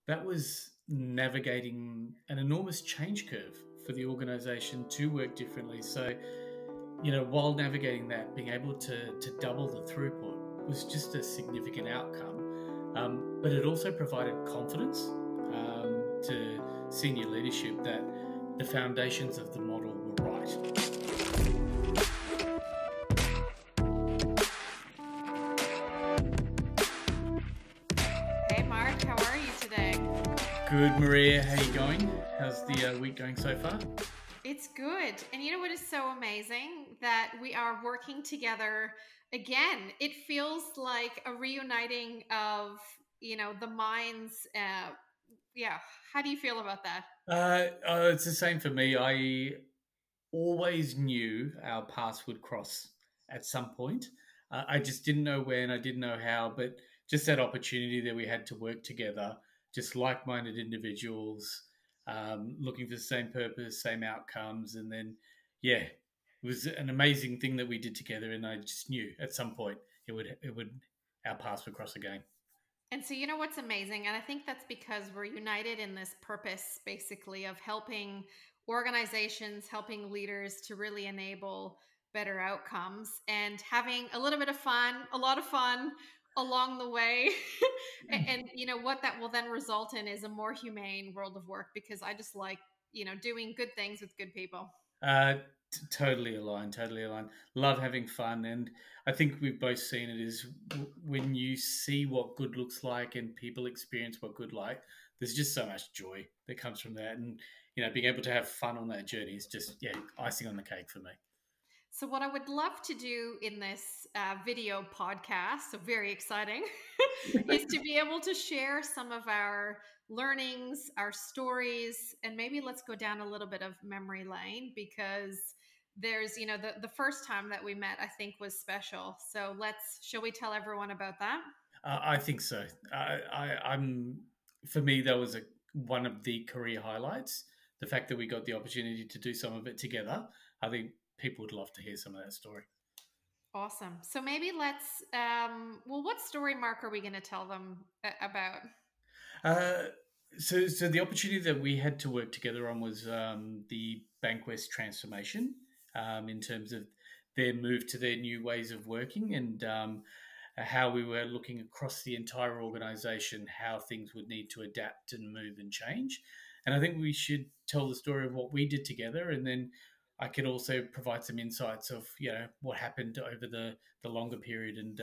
That was navigating an enormous change curve for the organization to work differently. So, while navigating that, being able to double the throughput was just a significant outcome. But it also provided confidence to senior leadership that the foundations of the model were right. Hey Mark, how are you today? Good, Maria. How you going? How's the week going so far? It's good. And you know what is so amazing? That we are working together again. It feels like a reuniting of, the minds. Yeah. How do you feel about that? It's the same for me. I always knew our paths would cross at some point. I just didn't know when, I didn't know how, but just that opportunity that we had to work together, just like minded individuals, looking for the same purpose, same outcomes. And then, yeah, it was an amazing thing that we did together. And I just knew at some point our paths would cross again. And so, you know what's amazing? And I think that's because we're united in this purpose, basically, of helping organizations, helping leaders to really enable better outcomes and having a little bit of fun, a lot of fun along the way. And, what that will then result in is a more humane world of work because I just like, doing good things with good people. Totally aligned. Totally aligned. Love having fun, and I think we've both seen it. Is when you see what good looks like, and people experience what good like. There's just so much joy that comes from that, and being able to have fun on that journey is just icing on the cake for me. So, what I would love to do in this video podcast, so very exciting, is to be able to share some of our learnings, our stories, and maybe let's go down a little bit of memory lane because there's, the first time that we met, I think was special. So, shall we tell everyone about that? I think so. I'm for me that was one of the career highlights. The fact that we got the opportunity to do some of it together. I think people would love to hear some of that story. Awesome. So maybe what story, Mark, are we going to tell them about? Uh, so the opportunity that we had to work together on was the Bankwest transformation in terms of their move to their new ways of working and how we were looking across the entire organization, how things would need to adapt and move and change. And I think we should tell the story of what we did together, and then I can also provide some insights of what happened over the longer period and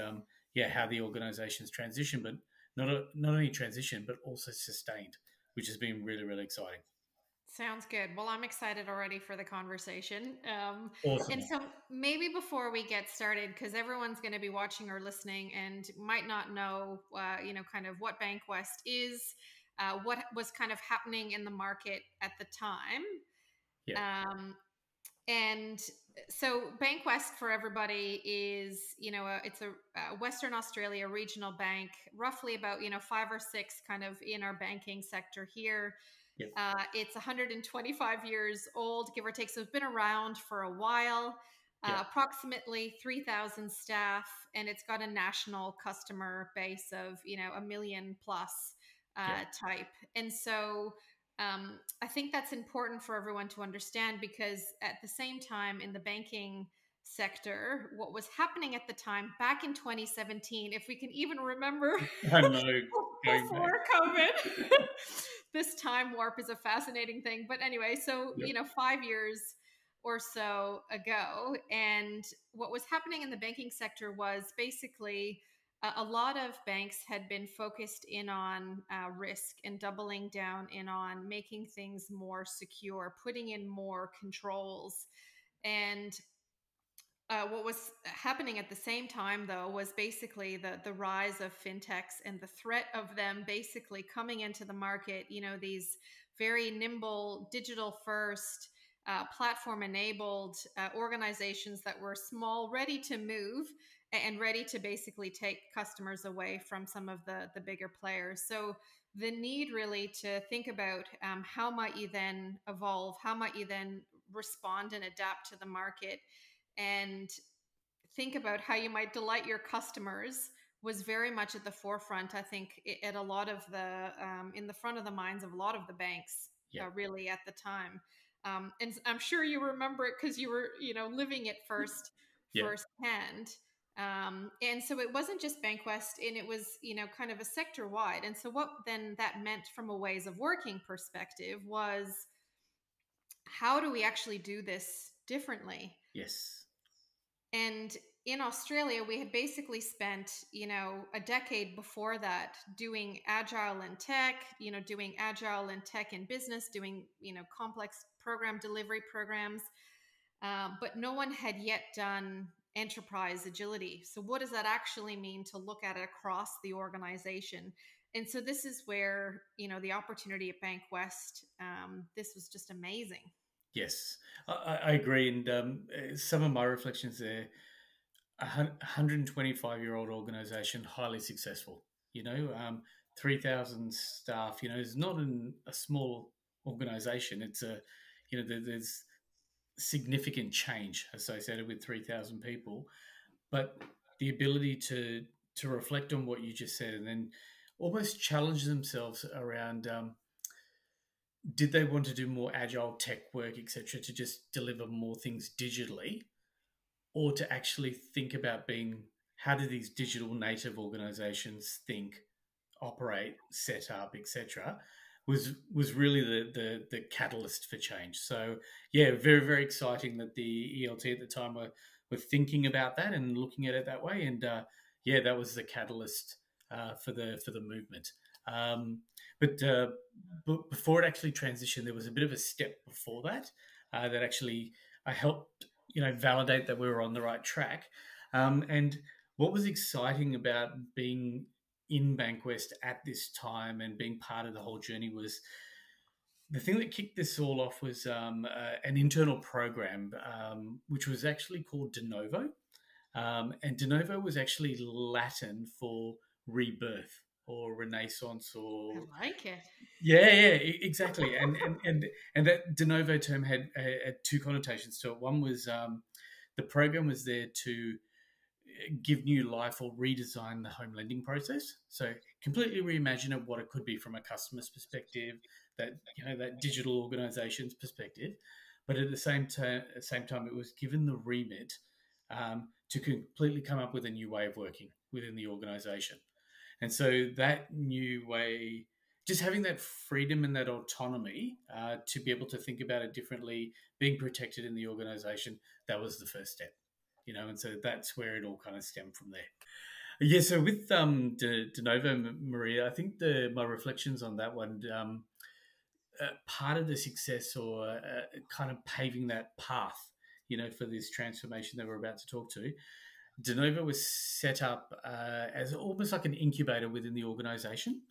how the organization's transition, but not only transition but also sustained, which has been really really exciting. Sounds good. Well, I'm excited already for the conversation. And Awesome. so maybe before we get started, because everyone's going to be watching or listening and might not know, kind of what Bankwest is, what was kind of happening in the market at the time. Yeah. Um, and so Bankwest for everybody is, it's a Western Australia regional bank, roughly about, five or six kind of in our banking sector here. Yep. It's 125 years old, give or take. So it's been around for a while, Yep. approximately 3,000 staff, and it's got a national customer base of, a million plus Yep. type. And so I think that's important for everyone to understand because at the same time in the banking sector, what was happening at the time back in 2017, if we can even remember I know. Going back. before COVID, this time warp is a fascinating thing. But anyway, so, Yep. 5 years or so ago. And what was happening in the banking sector was basically a lot of banks had been focused in on risk and doubling down in on making things more secure, putting in more controls. And what was happening at the same time, though, was basically the rise of fintechs and the threat of them basically coming into the market. These very nimble, digital first, platform enabled organizations that were small, ready to move and ready to basically take customers away from some of the bigger players. So the need really to think about how might you then evolve, how might you then respond and adapt to the market and think about how you might delight your customers was very much at the forefront. I think at a lot of the in the front of the minds of a lot of the banks, Yep. really at the time. And I'm sure you remember it because you were, living it Yep. firsthand. And so it wasn't just Bankwest, and it was, kind of a sector wide. And so what then that meant from a ways of working perspective was, how do we actually do this differently? Yes. And in Australia, we had basically spent, a decade before that doing agile in tech, doing agile in tech in business, doing, complex program delivery programs. But no one had yet done enterprise agility. So, what does that actually mean to look at it across the organization? And so, this is where, the opportunity at Bankwest, this was just amazing. Yes. I agree. And some of my reflections there, 125-year-old organization, highly successful. 3,000 staff. It's not a small organization. It's there's significant change associated with 3,000 people, but the ability to reflect on what you just said and then almost challenge themselves around did they want to do more agile tech work, etc., to just deliver more things digitally, or to actually think about being how do these digital native organizations think, operate, set up, etc., was really the catalyst for change. So yeah, very very exciting that the ELT at the time were thinking about that and looking at it that way, and yeah, that was the catalyst for the movement. Um, but before it actually transitioned, there was a bit of a step before that that actually helped validate that we were on the right track. And what was exciting about being in Bankwest at this time and being part of the whole journey was the thing that kicked this all off was an internal program which was actually called De Novo. And De Novo was actually Latin for rebirth or renaissance I or like it. yeah, exactly. And that de novo term had two connotations to it. One was the program was there to give new life or redesign the home lending process. So completely reimagine it, what it could be from a customer's perspective, that digital organization's perspective. But at the same time, it was given the remit to completely come up with a new way of working within the organization. And so that new way, just having that freedom and that autonomy to be able to think about it differently, being protected in the organization, that was the first step. And so that's where it all kind of stemmed from there. Yeah, so with De Novo, Maria, I think my reflections on that one, part of the success or kind of paving that path, for this transformation that we're about to talk to, De Novo was set up as almost like an incubator within the organization.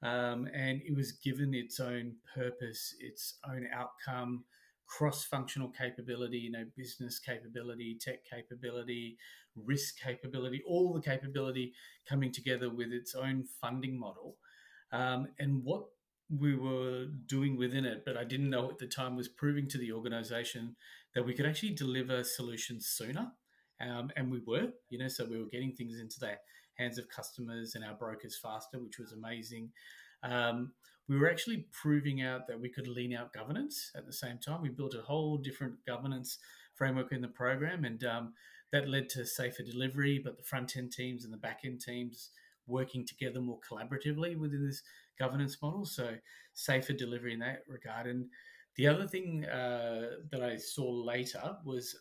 And it was given its own purpose, its own outcome, cross-functional capability, business capability, tech capability, risk capability, all the capability coming together with its own funding model. And what we were doing within it, but I didn't know at the time, was proving to the organization that we could actually deliver solutions sooner. And we were, so we were getting things into the hands of customers and our brokers faster, which was amazing. We were actually proving out that we could lean out governance at the same time. We built a whole different governance framework in the program, and that led to safer delivery, but the front end teams and the back end teams working together more collaboratively within this governance model. So safer delivery in that regard. And the other thing that I saw later was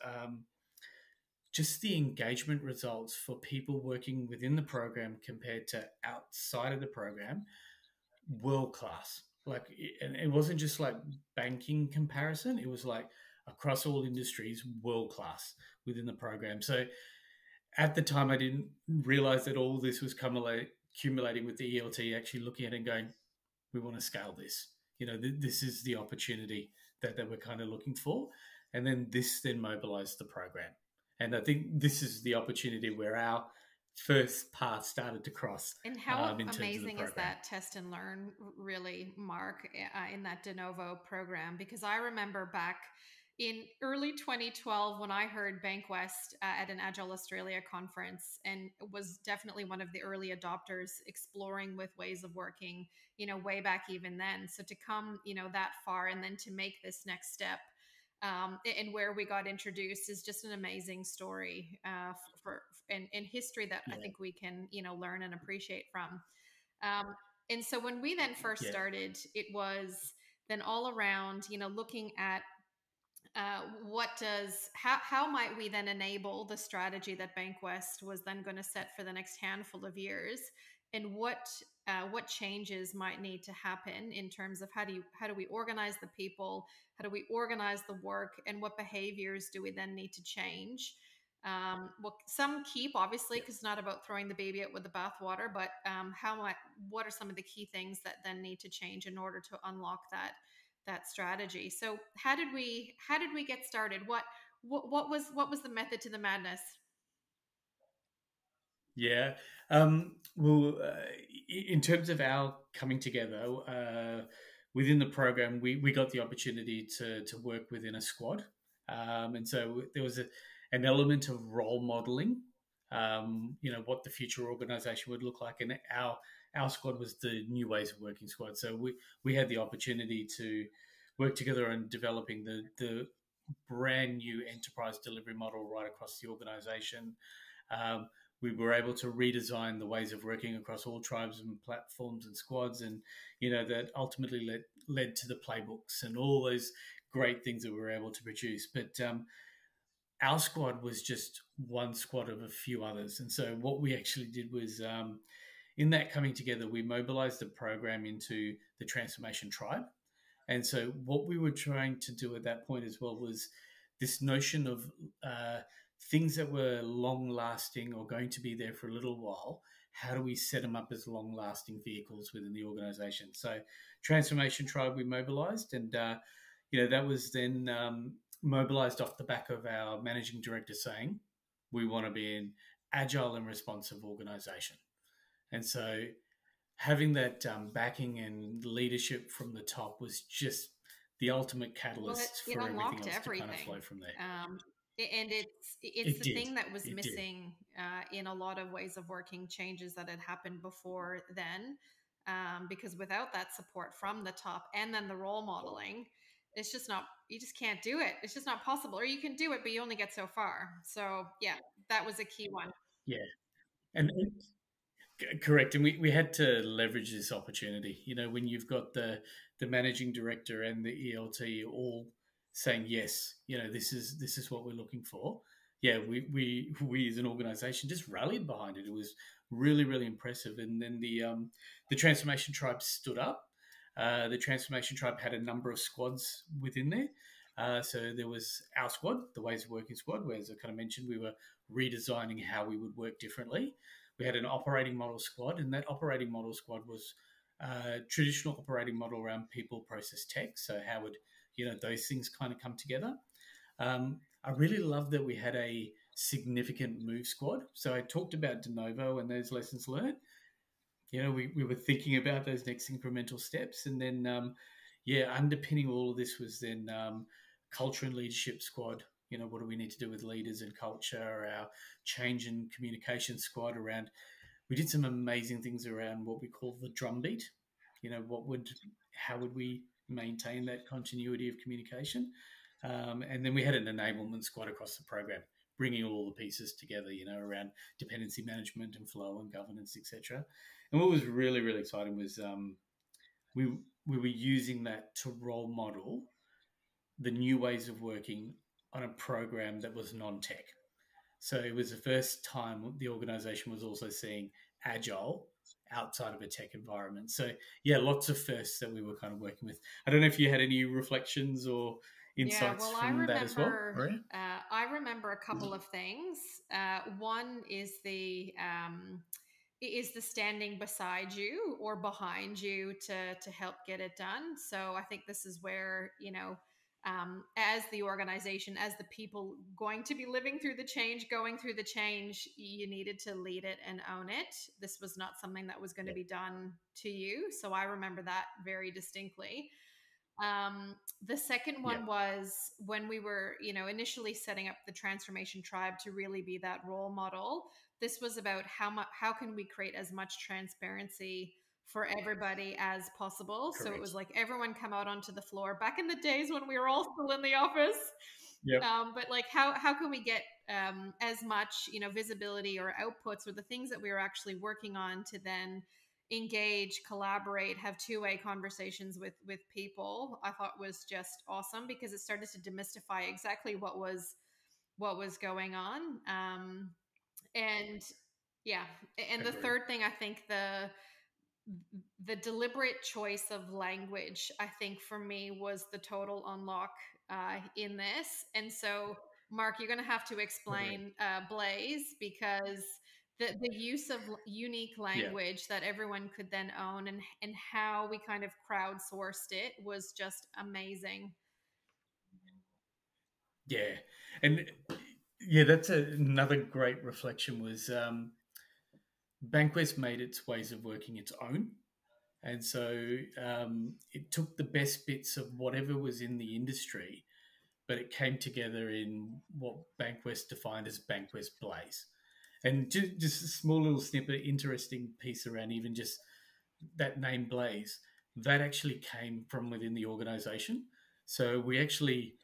just the engagement results for people working within the program compared to outside of the program, world class. Like, and it wasn't just like banking comparison; it was like across all industries, world class within the program. So at the time, I didn't realize that all this was accumulating with the ELT. Actually, looking at it and going, we want to scale this. This is the opportunity that we're kind of looking for, and then this then mobilized the program. And I think this is the opportunity where our first path started to cross And how in terms of the amazing is program. that test and learn, really, Mark, in that De Novo program? Because I remember back in early 2012 when I heard Bankwest at an Agile Australia conference, and was definitely one of the early adopters exploring with ways of working, way back even then. So to come, that far and then to make this next step, and where we got introduced is just an amazing story for in history that I Yeah, think we can, learn and appreciate from. Um, and so when we then first yeah, started, it was then all around, looking at what does how might we then enable the strategy that Bankwest was then going to set for the next handful of years, and what changes might need to happen in terms of how do we organize the people, how do we organize the work, and what behaviors do we then need to change. Well, some keep obviously yeah. because it's not about throwing the baby out with the bathwater, but what are some of the key things that then need to change in order to unlock that strategy. So how did we get started? What was the method to the madness? Yeah. Well, in terms of our coming together within the program, we got the opportunity to work within a squad, and so there was an element of role modeling. What the future organization would look like, and our squad was the new ways of working squad. So we had the opportunity to work together on developing the brand new enterprise delivery model right across the organization. Um, we were able to redesign the ways of working across all tribes and platforms and squads, and that ultimately led to the playbooks and all those great things that we were able to produce. But our squad was just one squad of a few others, and so what we actually did was, in that coming together, we mobilized the program into the transformation tribe. And so, what we were trying to do at that point as well was this notion of uh, things that were long lasting or going to be there for a little while. How do we set them up as long lasting vehicles within the organization? So, Transformation Tribe we mobilized, and that was then mobilized off the back of our managing director saying, we want to be an agile and responsive organization. And so having that backing and leadership from the top was just the ultimate Well, it, catalyst it for everything unlocked else to kind of flow everything. from there. And it's It the did. thing that was It did. missing in a lot of ways of working changes that had happened before then. Because without that support from the top and then the role modeling, it's just not, you just can't do it. It's just not possible. Or you can do it, but you only get so far. So, yeah, that was a key one. Yeah. And correct, and we had to leverage this opportunity. When you've got the managing director and the ELT all saying yes, this is what we're looking for. Yeah, we as an organisation just rallied behind it. It was really really impressive, and then the transformation tribe stood up. The transformation tribe had a number of squads within there. So there was our squad, the ways of working squad, where, as I kind of mentioned, we were redesigning how we would work differently. We had an operating model squad, and that operating model squad was traditional operating model around people, process, tech. So how would those things kind of come together? I really love that we had a significant move squad. So I talked about de novo and those lessons learned. We were thinking about those next incremental steps, and then underpinning all of this was then culture and leadership squad. What do we need to do with leaders and culture? Our change and communication squad around, we did some amazing things around what we call the drumbeat. How would we maintain that continuity of communication? And then we had an enablement squad across the program, bringing all the pieces together, around dependency management and flow and governance, etc. And what was really, really exciting was we we were using that to role model the new ways of working on a program that was non-tech. So it was the first time the organization was also seeing agile outside of a tech environment. So yeah, lots of firsts that we were kind of working with. I don't know if you had any reflections or Yeah, insights well, I from that as well, remember, Maria. I remember a couple of things. One is the standing beside you or behind you to help get it done. So I think this is where as the organization, as the people going to be living through the change, going through the change, you needed to lead it and own it. This was not something that was going to Yeah, be done to you. So I remember that very distinctly. The second Yeah. one was when we were, initially setting up the transformation tribe to really be that role model. This was about how can we create as much transparency for everybody as possible. So it was Correct. like everyone come out onto the floor back in the days when we were all still in the office. Yep. But like how can we get as much visibility or outputs or the things that we were actually working on to then engage, collaborate, have two-way conversations with people, I thought was just awesome because it started to demystify exactly what was going on. And yeah, and the Agreed. third thing, I think the deliberate choice of language, I think for me was the total unlock in this. And so, Mark, you're going to have to Agreed. explain Blaze, because the use of unique Yeah. language that everyone could then own, and how we kind of crowdsourced it was just amazing. Yeah. And yeah, that's another great reflection was Bankwest made its ways of working its own. And so it took the best bits of whatever was in the industry, but it came together in what Bankwest defined as Bankwest Blaze. And just a small little snippet, interesting piece around even just that name Blaze, that actually came from within the organization. So we actually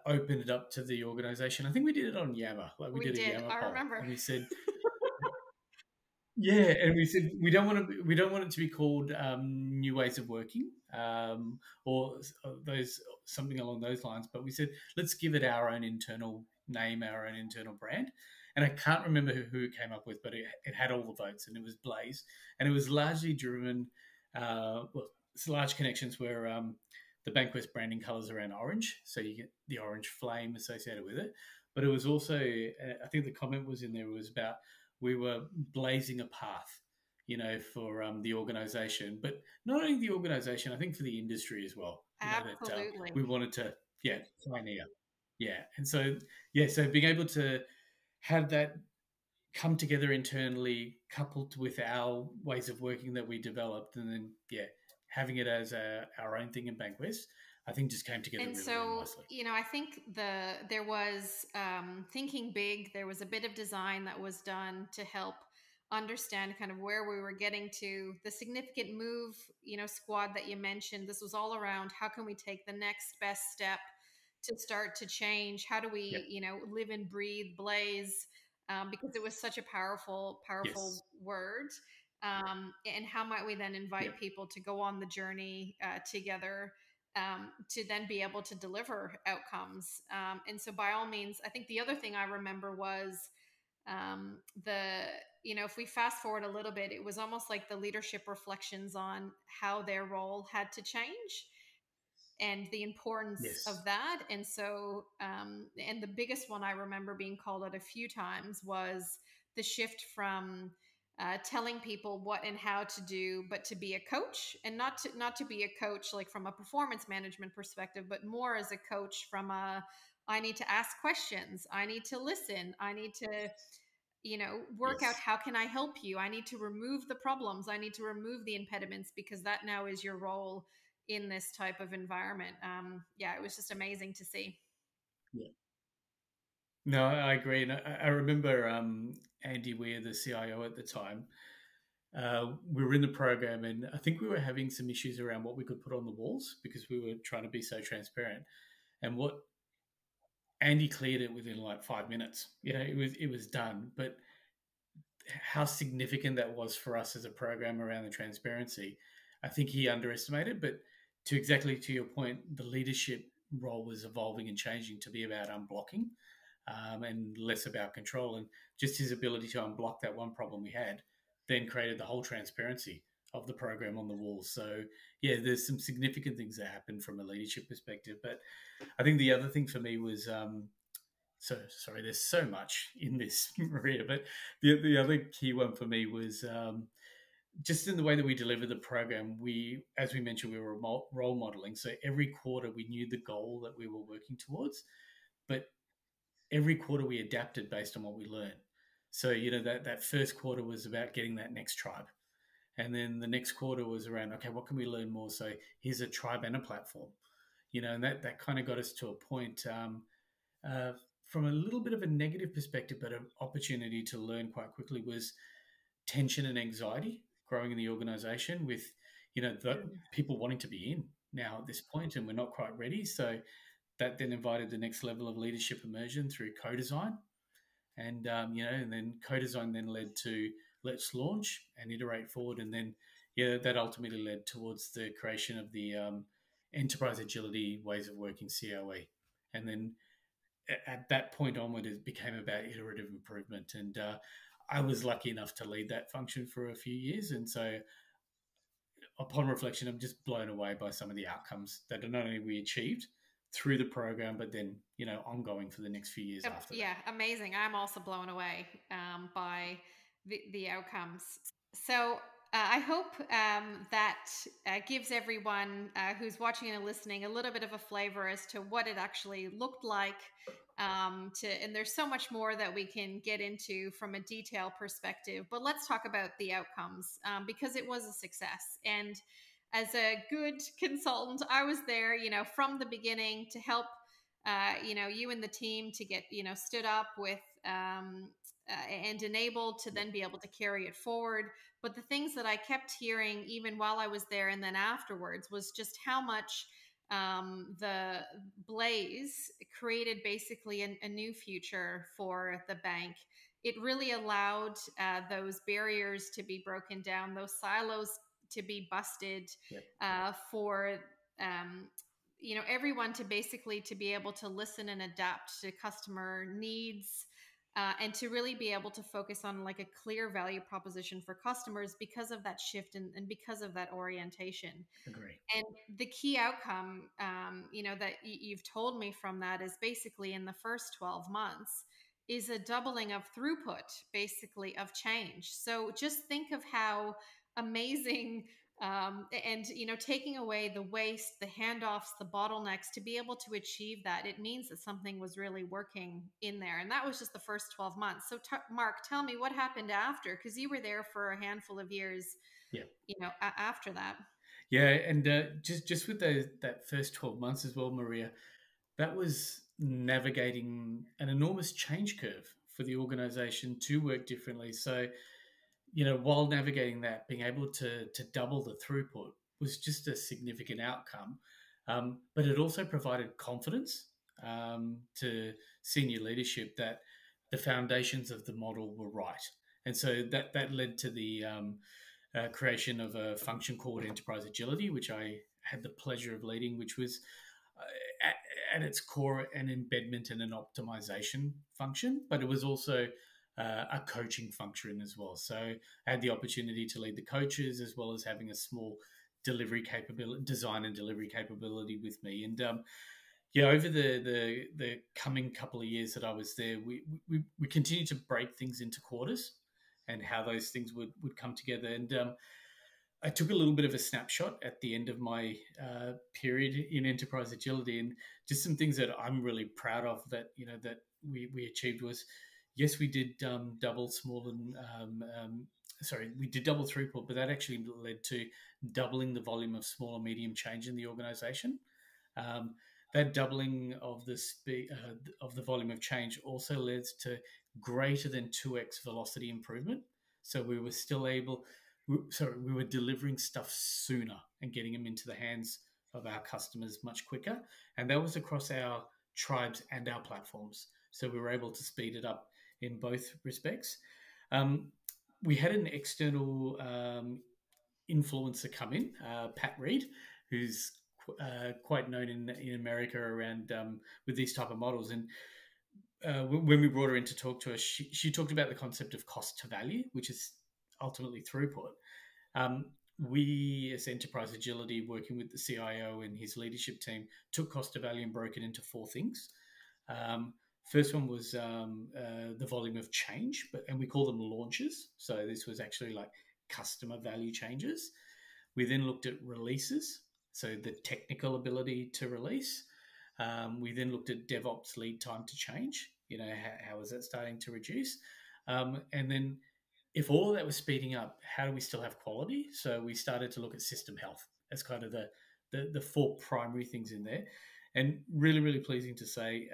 opened it up to the organization. I think we did it on Yammer, like we We did a did. Yammer I poll, remember. and we said, yeah, and we said we don't want it to be called new ways of working, or those something along those lines. But we said let's give it our own internal name, our own internal brand. And I can't remember who it came up with, but it had all the votes, and it was Blaze, and it was largely driven. Well, it's large connections where the Bankwest branding colours around orange, so you get the orange flame associated with it. But it was also, I think the comment was in there was about we were blazing a path, for the organisation, but not only the organisation, I think for the industry as well. That Absolutely. we wanted to, yeah, pioneer, yeah, and so yeah, so being able to have that come together internally, coupled with our ways of working that we developed, and then yeah, having it as our own thing in Bankwest, I think just came together And really, really so, nicely. I think there was thinking big. There was a bit of design that was done to help understand kind of where we were getting to. The significant move, squad that you mentioned. This was all around how can we take the next best step to start to change. How do Yep. we, live and breathe Blaze? Because it was such a powerful, Yes. powerful word. And how might we then invite Yep. people to go on the journey together, to then be able to deliver outcomes. And so, by all means, I think the other thing I remember was if we fast forward a little bit, it was almost like the leadership reflections on how their role had to change and the importance of Yes. that. And so, and the biggest one I remember being called out a few times was the shift from telling people what and how to do, but to be a coach, and not to be a coach like from a performance management perspective, but more as a coach from a I need to ask questions, I need to listen, I need to work out Yes. how can I help you, I need to remove the problems, I need to remove the impediments, because that now is your role in this type of environment. Yeah, it was just amazing to see. Yeah. No, I agree. And I remember Andy Weir, the CIO at the time, we were in the program, and I think we were having some issues around what we could put on the walls because we were trying to be so transparent. And what Andy cleared it within like 5 minutes. It was done. But how significant that was for us as a program around the transparency, I think he underestimated. But to your point, the leadership role was evolving and changing to be about unblocking, and less about control. And just his ability to unblock that one problem we had then created the whole transparency of the program on the wall. So, yeah, there's some significant things that happened from a leadership perspective. But I think the other thing for me was so sorry, there's so much in this, Maria, but the other key one for me was just in the way that we deliver the program. As we mentioned, we were role modeling. So every quarter we knew the goal that we were working towards, but every quarter we adapted based on what we learned. So that first quarter was about getting that next tribe, And then the next quarter was around, okay, what can we learn more? So here's a tribe and a platform, and that kind of got us to a point, uh, from a little bit of a negative perspective, but an opportunity to learn quite quickly was tension and anxiety growing in the organization with, the Mm. people wanting to be in now at this point, and we're not quite ready. So that then invited the next level of leadership immersion through co-design, and and then co-design then led to let's launch and iterate forward, and then that ultimately led towards the creation of the enterprise agility ways of working COE, and then at that point onward it became about iterative improvement, and I was lucky enough to lead that function for a few years, and so upon reflection, I'm just blown away by some of the outcomes that not only we achieved through the program, but then ongoing for the next few years after that. Yeah, amazing. I'm also blown away by the outcomes. So I hope that gives everyone who's watching and listening a little bit of a flavor as to what it actually looked like. And there's so much more that we can get into from a detail perspective, but let's talk about the outcomes because it was a success. And as a good consultant, I was there, from the beginning to help you and the team to get, stood up with and enabled to Yeah, then be able to carry it forward. But the things that I kept hearing, even while I was there and then afterwards, was just how much the Blaze created basically a new future for the bank. It really allowed those barriers to be broken down, those silos to be busted yeah, for um, everyone to basically to be able to listen and adapt to customer needs, and to really be able to focus on like a clear value proposition for customers because of that shift and because of that orientation. agree. And the key outcome, that you've told me from that is basically in the first 12 months is a doubling of throughput, basically of change. So just think of how amazing, and taking away the waste, the handoffs, the bottlenecks to be able to achieve that, it means that something was really working in there. And that was just the first 12 months. So Mark, tell me what happened after, because you were there for a handful of years, Yeah, after that. yeah, and just with that first 12 months as well, Maria, that was navigating an enormous change curve for the organisation to work differently. So while navigating that, being able to double the throughput was just a significant outcome. But it also provided confidence to senior leadership that the foundations of the model were right. And so that led to the creation of a function called Enterprise Agility, which I had the pleasure of leading, which was at its core an embedment and an optimization function, but it was also a coaching function as well. So I had the opportunity to lead the coaches as well as having a small delivery capability, design and delivery capability with me. And over the coming couple of years that I was there, we continued to break things into quarters and how those things would come together. And I took a little bit of a snapshot at the end of my period in enterprise agility, and just some things that I'm really proud of that that we achieved was, yes, we did double small and sorry, we did double throughput, but that actually led to doubling the volume of small and medium change in the organization. Um, that doubling of the speed of the volume of change also led to greater than 2x velocity improvement. So we were still able, sorry, we were delivering stuff sooner and getting them into the hands of our customers much quicker. And that was across our tribes and our platforms. So we were able to speed it up in both respects. Um, we had an external influencer come in, Pat Reed, who's quite known in America around with these type of models. And when we brought her in to talk to us, she talked about the concept of cost to value, which is ultimately throughput. We, as Enterprise Agility, working with the CIO and his leadership team, took cost to value and broke it into four things. First one was the volume of change, and we call them launches. So this was actually like customer value changes. We then looked at releases, so the technical ability to release. We then looked at DevOps lead time to change. How is that starting to reduce? And then if all of that was speeding up, how do we still have quality? So we started to look at system health as kind of the four primary things in there, and really really pleasing to say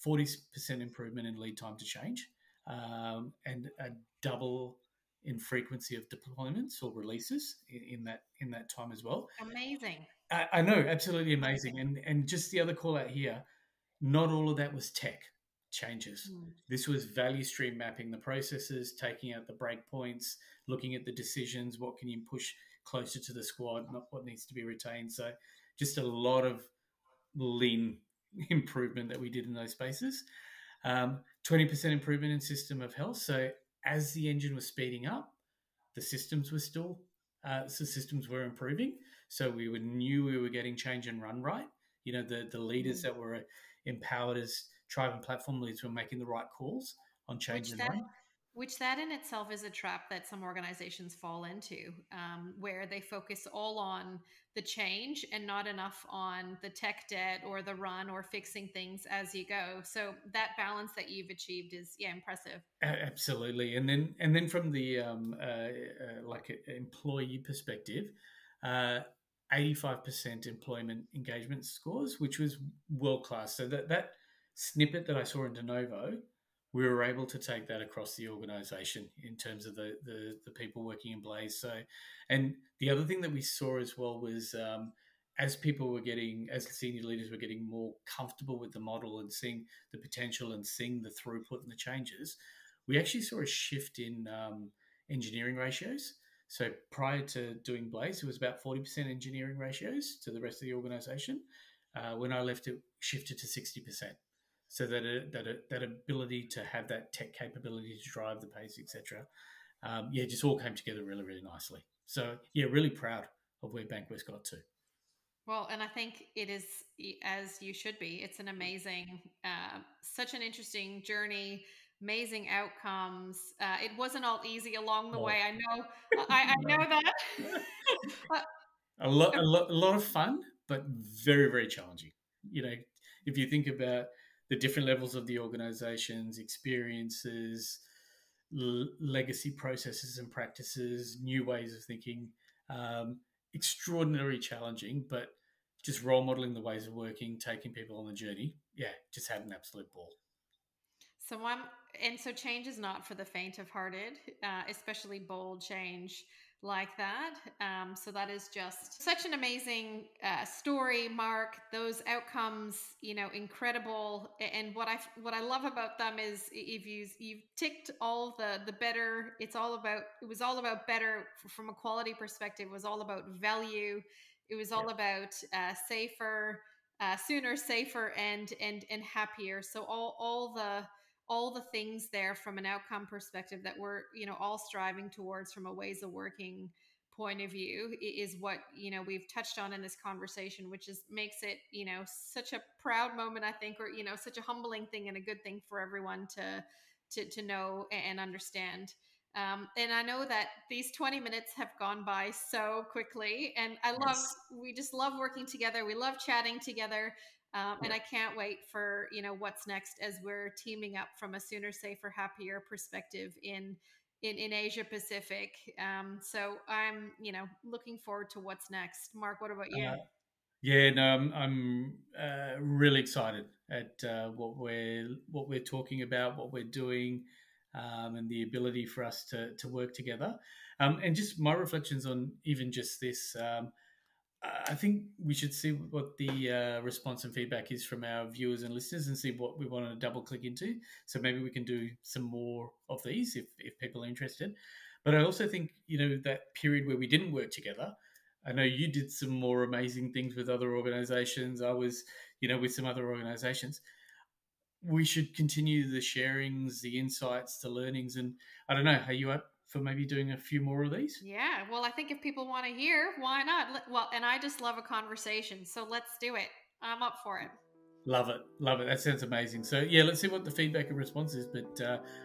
40% improvement in lead time to change, and a double in frequency of deployments or releases in that time as well. Amazing. I know, absolutely amazing. And just the other call out here, not all of that was tech changes. Mm. This was value stream mapping the processes, taking out the breakpoints, looking at the decisions, what can you push closer to the squad, not what needs to be retained. So just a lot of lean improvement that we did in those spaces. 20% improvement in system of health. So as the engine was speeding up, the systems were still systems were improving. So knew we were getting change and run right. You know, the leaders Mm. that were empowered as tribe and platform leads were making the right calls on change Which and that run. which that in itself is a trap that some organizations fall into, where they focus all on the change and not enough on the tech debt or the run or fixing things as you go. So that balance that you've achieved is, yeah, impressive. Absolutely, and then from the like employee perspective, 85% employment engagement scores, which was world class. So that snippet that I saw in Denovo, we were able to take that across the organisation in terms of the people working in Blaze. So, and the other thing that we saw as well was as as senior leaders were getting more comfortable with the model and seeing the potential and seeing the throughput and the changes, we actually saw a shift in engineering ratios. So prior to doing Blaze, it was about 40% engineering ratios to the rest of the organization. When I left, it shifted to 60%. So that ability to have that tech capability to drive the pace, etc. Yeah, just all came together really, really nicely. So yeah, really proud of where Bankwest got to. Well, and I think it is, as you should be. It's an amazing, such an interesting journey, amazing outcomes. It wasn't all easy along the Oh, way. I know, I know that. a lot of fun, but very, very challenging. You know, if you think about the different levels of the organizations, experiences, legacy processes and practices, new ways of thinking, extraordinarily challenging, but just role modeling the ways of working, taking people on the journey. Yeah, just had an absolute ball. So I'm, and so change is not for the faint of hearted, especially bold change like that. So that is just such an amazing story, Mark. Those outcomes, incredible. And what I love about them is you've ticked all the better. It was all about better from a quality perspective. It was all about value. It was Yeah, all about safer. Sooner, safer, and happier. So all the things there from an outcome perspective that we're all striving towards from a ways of working point of view is what we've touched on in this conversation, which is makes it such a proud moment, I think, or such a humbling thing and a good thing for everyone to know and understand. And I know that these 20 minutes have gone by so quickly, and yes. we just love working together. We love chatting together. And I can't wait for what's next as we're teaming up from a sooner, safer, happier perspective in Asia Pacific. So I'm looking forward to what's next. Mark, what about you? Uh, Yeah, no, I'm really excited at what we're talking about, what we're doing, and the ability for us to work together. And just my reflections on even just this. I think we should see what the response and feedback is from our viewers and listeners, and see what we want to double click into. So maybe we can do some more of these if people are interested. But I also think that period where we didn't work together. I know you did some more amazing things with other organizations. I was, with some other organizations. We should continue the sharings, the insights, the learnings, and I don't know. Are you up for maybe doing a few more of these? Yeah, well, I think if people want to hear, why not? Well, and I just love a conversation, so let's do it. I'm up for it. Love it, love it. That sounds amazing. So yeah, let's see what the feedback and response is. But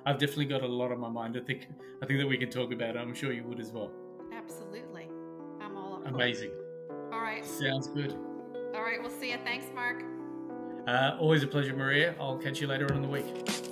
I've definitely got a lot on my mind. I think that we can talk about it. I'm sure you would as well. Absolutely. I'm all up for it. Amazing. All right. Sounds good. All right, we'll see you. Thanks, Mark. Always a pleasure, Maria. I'll catch you later on in the week.